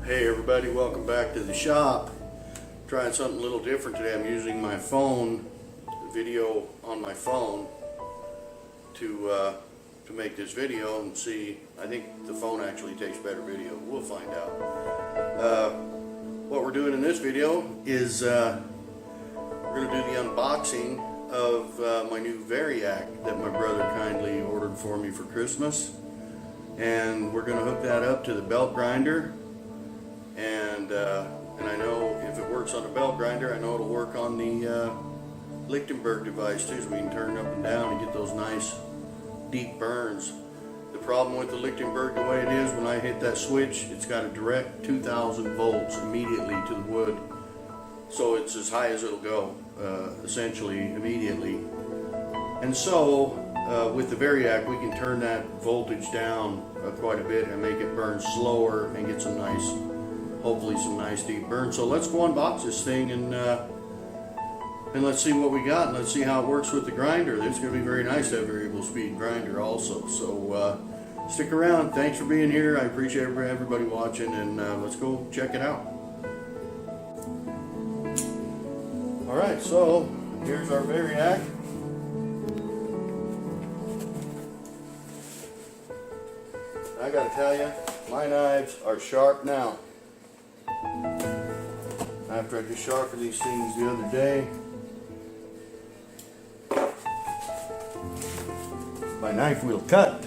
Hey everybody, welcome back to the shop. Trying something a little different today. I'm using my phone, video on my phone to make this video and see. I think the phone actually takes better video. We'll find out. What we're doing in this video is we're going to do the unboxing of my new Variac that my brother kindly ordered for me for Christmas. And we're going to hook that up to the belt grinder. And I know if it works on the belt grinder, I know it'll work on the Lichtenberg device too, so we can turn it up and down and get those nice deep burns. The problem with the Lichtenberg, the way it is, when I hit that switch, it's got a direct 2,000 volts immediately to the wood. So it's as high as it'll go, essentially immediately. And so with the Veriac, we can turn that voltage down quite a bit and make it burn slower and get some nice, hopefully some nice deep burn. So let's go unbox this thing and let's see what we got, and let's see how it works with the grinder. It's going to be very nice to have a variable speed grinder also. So stick around. Thanks for being here. I appreciate everybody watching, and let's go check it out. Alright, so here's our Variac. I gotta tell you, my knives are sharp now. After I just sharpened these things the other day, my knife will cut.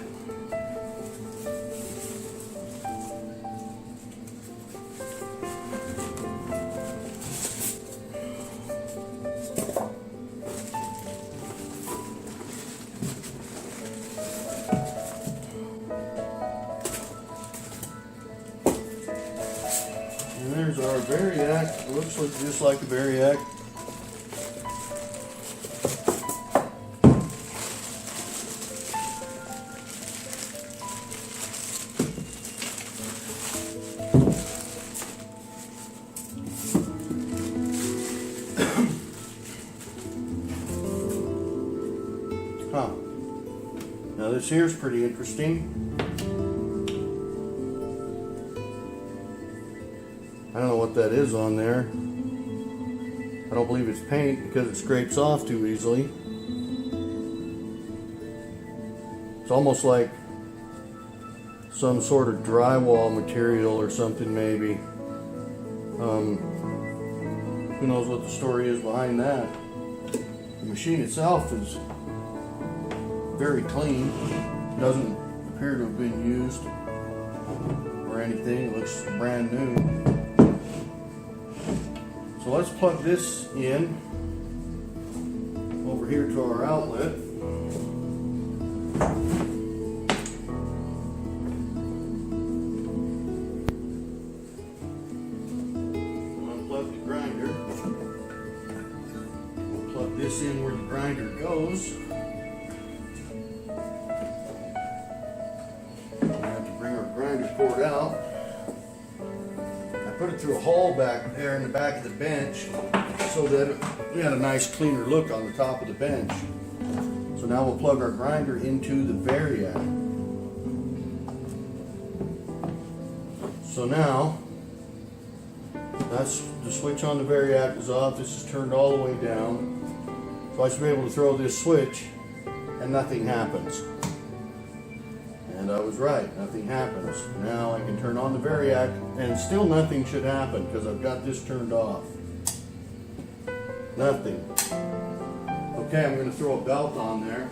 And there's our Variac. It looks like just like a Variac. Now this here's pretty interesting. I don't know what that is on there. I don't believe it's paint because it scrapes off too easily. It's almost like some sort of drywall material or something maybe. Who knows what the story is behind that. The machine itself is very clean. Doesn't appear to have been used or anything. It looks brand new. So let's plug this in over here to our outlet. Unplug the grinder. We'll plug this in where the grinder goes. We have to bring our grinder cord out. Put it through a hole back there in the back of the bench so that we had a nice cleaner look on the top of the bench. So now we'll plug our grinder into the Variac. So now that's the switch on the Variac is off. This is turned all the way down. So I should be able to throw this switch and nothing happens. And I was right, nothing happens. Now I can turn on the Variac and still nothing should happen because I've got this turned off. Nothing. Okay, I'm going to throw a belt on there.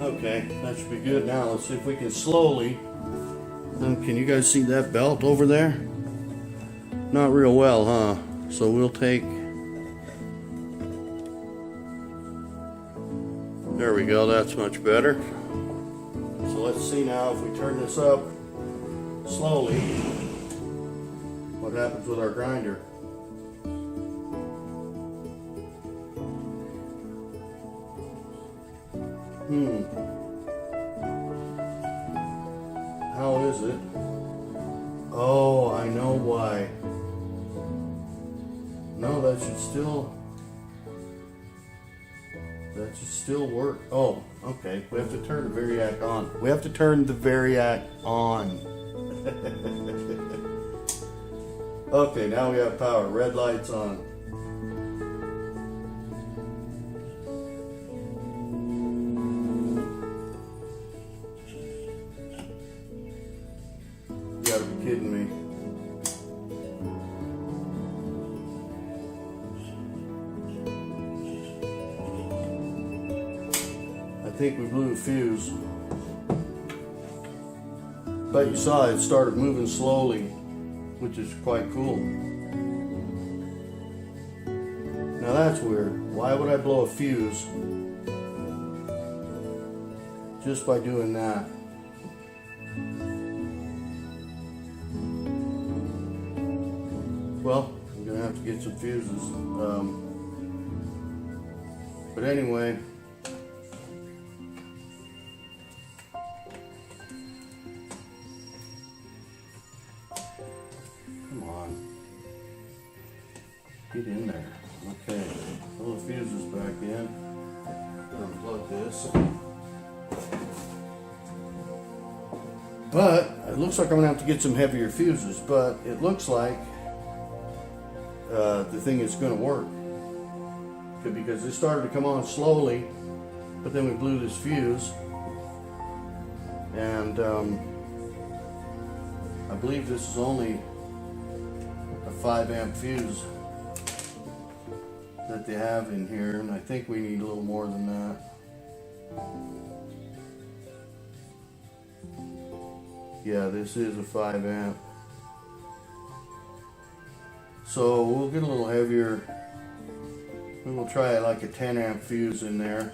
Okay, that should be good. Now let's see if we can slowly. Can you guys see that belt over there? Not real well, huh? So we'll take. There we go, that's much better. So let's see now if we turn this up slowly, what happens with our grinder. How is it? Oh, I know why. No, that should still work. Oh, okay. We have to turn the Variac on. We have to turn the Variac on. Okay, now we have power. Red light's on. You gotta be kidding me. I think we blew a fuse. But you saw it started moving slowly, which is quite cool. Now that's weird. Why would I blow a fuse just by doing that? Well, I'm gonna have to get some fuses. But anyway, come on, get in there. Okay, pull the fuses back in. Unplug this. But it looks like I'm gonna have to get some heavier fuses. But it looks like the thing is going to work, because it started to come on slowly, but then we blew this fuse, and I believe this is only a 5 amp fuse that they have in here, and I think we need a little more than that. Yeah, this is a 5 amp. So we'll get a little heavier. We will try like a 10 amp fuse in there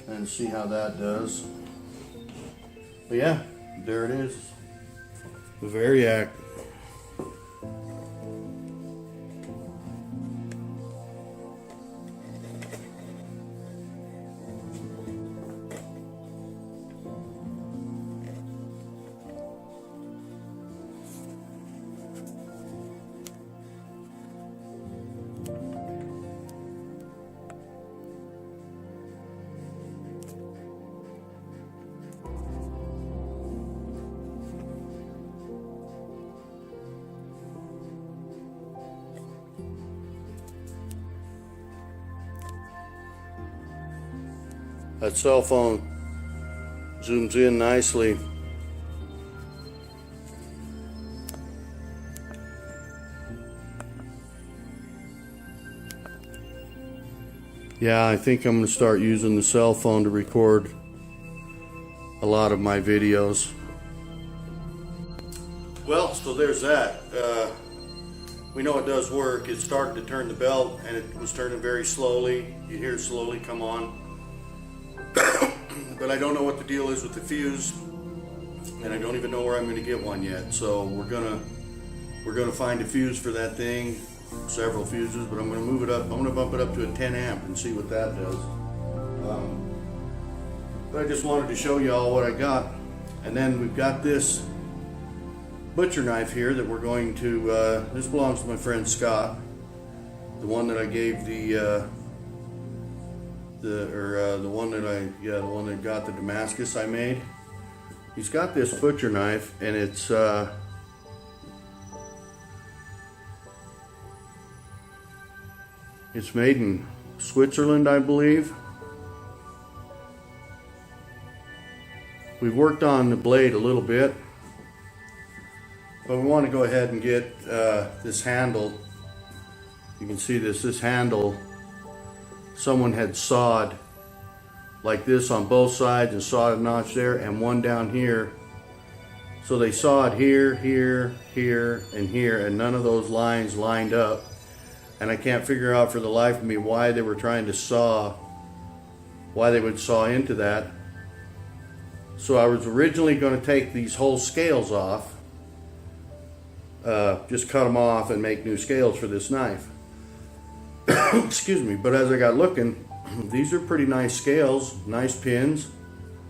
and see how that does. But yeah, there it is. The Variac. That cell phone zooms in nicely. Yeah, I think I'm going to start using the cell phone to record a lot of my videos. Well, so there's that. We know it does work. It started to turn the belt, and it was turning very slowly. You hear it slowly come on. But I don't know what the deal is with the fuse, and I don't even know where I'm going to get one yet. So we're gonna find a fuse for that thing, several fuses, but I'm going to move it up. I'm going to bump it up to a 10 amp and see what that does. But I just wanted to show you all what I got, and then we've got this butcher knife here that we're going to. This belongs to my friend Scott, the one that I gave the one that got the Damascus I made. He's got this butcher knife, and it's made in Switzerland, I believe. We've worked on the blade a little bit, but we want to go ahead and get this handle. You can see this handle someone had sawed like this on both sides and sawed a notch there and one down here. So they sawed here, here, here, and here, and none of those lines lined up. And I can't figure out for the life of me why they were trying to why they would saw into that. So I was originally going to take these whole scales off, just cut them off and make new scales for this knife. Excuse me, but as I got looking, these are pretty nice scales, nice pins.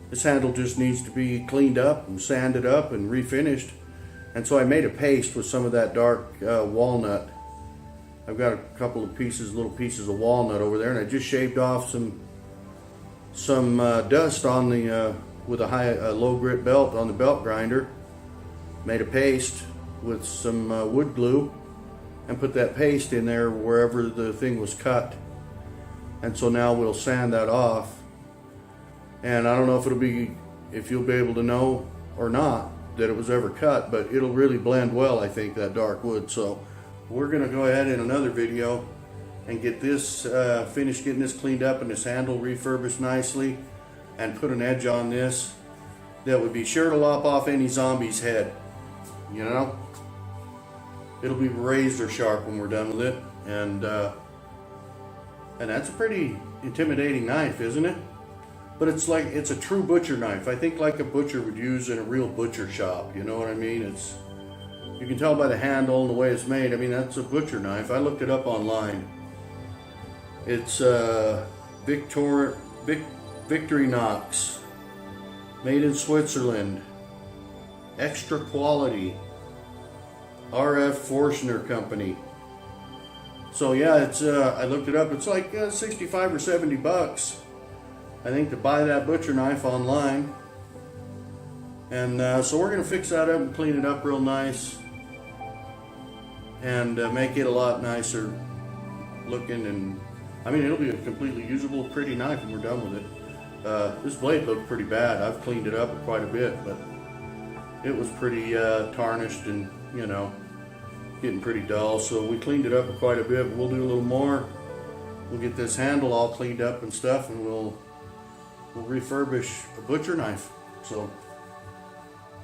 This handle just needs to be cleaned up and sanded up and refinished. And so I made a paste with some of that dark walnut. I've got a couple of little pieces of walnut over there, and I just shaved off some dust on the with a low grit belt on the belt grinder. Made a paste with some wood glue and put that paste in there wherever the thing was cut. And so now we'll sand that off. And I don't know if you'll be able to know or not that it was ever cut, but it'll really blend well, I think, that dark wood. So we're gonna go ahead in another video and get this finished, getting this cleaned up and this handle refurbished nicely, and put an edge on this that would be sure to lop off any zombie's head. You know, it'll be razor sharp when we're done with it, and that's a pretty intimidating knife, isn't it? But it's a true butcher knife. I think like a butcher would use in a real butcher shop. You know what I mean? You can tell by the handle and the way it's made. I mean, that's a butcher knife. I looked it up online. It's Victorinox, made in Switzerland, extra quality, RF Forstner company. So yeah, it's I looked it up. It's like 65 or 70 bucks, I think, to buy that butcher knife online. And so we're gonna fix that up and clean it up real nice, and make it a lot nicer looking. And I mean, it'll be a completely usable, pretty knife when we're done with it. This blade looked pretty bad. I've cleaned it up quite a bit, but it was pretty tarnished and, you know, getting pretty dull. So we cleaned it up quite a bit, but we'll do a little more. We'll get this handle all cleaned up and stuff, and we'll refurbish a butcher knife. So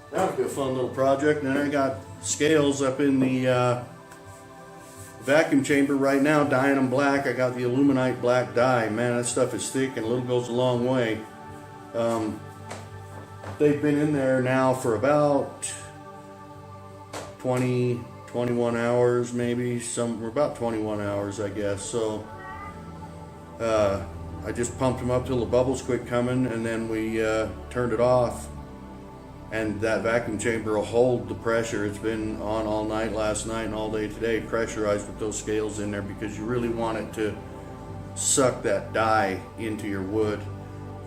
that'll be a fun little project. And then I got scales up in the vacuum chamber right now, dyeing them black. I got the aluminite black dye. Man, that stuff is thick and goes a long way. They've been in there now for about 21 hours, maybe. About 21 hours, I guess. So I just pumped them up till the bubbles quit coming, and then we turned it off. And that vacuum chamber will hold the pressure. It's been on all night last night and all day today, pressurized with those scales in there, because you really want it to suck that dye into your wood.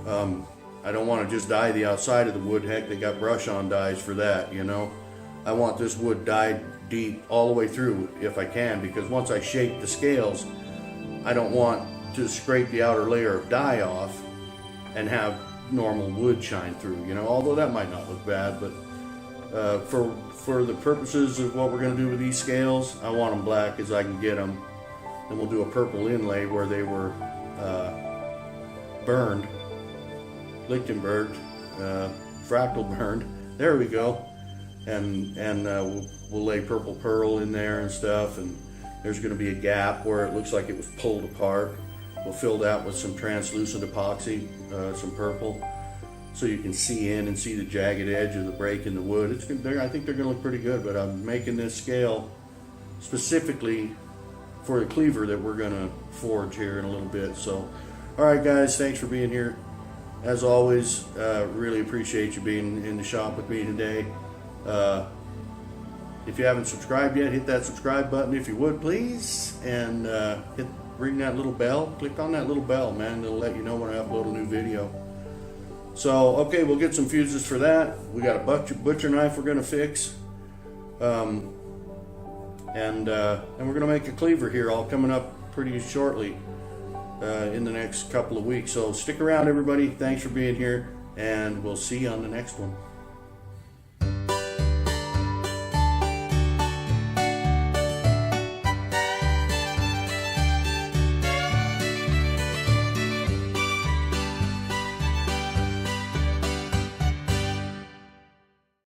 I don't want to just dye the outside of the wood. Heck, they got brush-on dyes for that, you know. I want this wood dyed deep all the way through if I can, because once I shape the scales, I don't want to scrape the outer layer of dye off and have normal wood shine through, you know, although that might not look bad. But for the purposes of what we're going to do with these scales, I want them black as I can get them. Then we'll do a purple inlay where they were burned, Lichtenberg, fractal burned. There we go. And we'll lay purple pearl in there and stuff, and there's going to be a gap where it looks like it was pulled apart. We'll fill that with some translucent epoxy, some purple, so you can see in and see the jagged edge of the break in the wood. I think they're going to look pretty good, but I'm making this scale specifically for the cleaver that we're going to forge here in a little bit. So, all right, guys, thanks for being here. As always, really appreciate you being in the shop with me today. If you haven't subscribed yet, hit that subscribe button if you would, please, and ring that little bell. Click on that little bell, man. It'll let you know when I upload a new video. So, okay, we'll get some fuses for that. We got a butcher knife we're going to fix. And we're going to make a cleaver here, all coming up pretty shortly in the next couple of weeks. So stick around, everybody. Thanks for being here, and we'll see you on the next one.